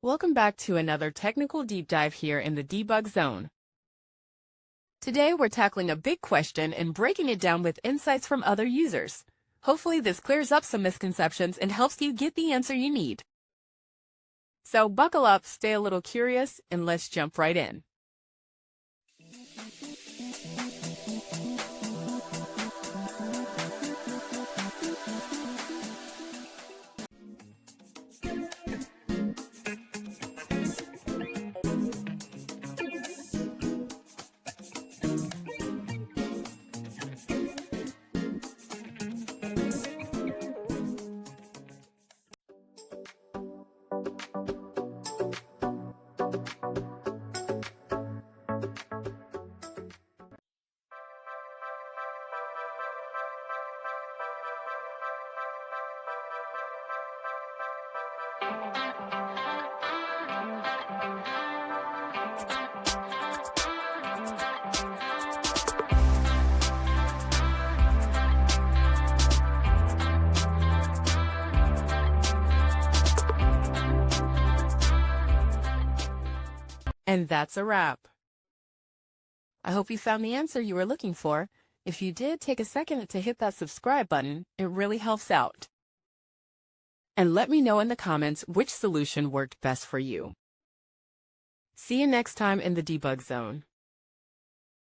Welcome back to another technical deep dive here in the debug zone. Today we're tackling a big question and breaking it down with insights from other users. Hopefully this clears up some misconceptions and helps you get the answer you need. So buckle up, stay a little curious, and let's jump right in. And that's a wrap. I hope you found the answer you were looking for. If you did, take a second to hit that subscribe button. It really helps out. And let me know in the comments which solution worked best for you. See you next time in the debug zone.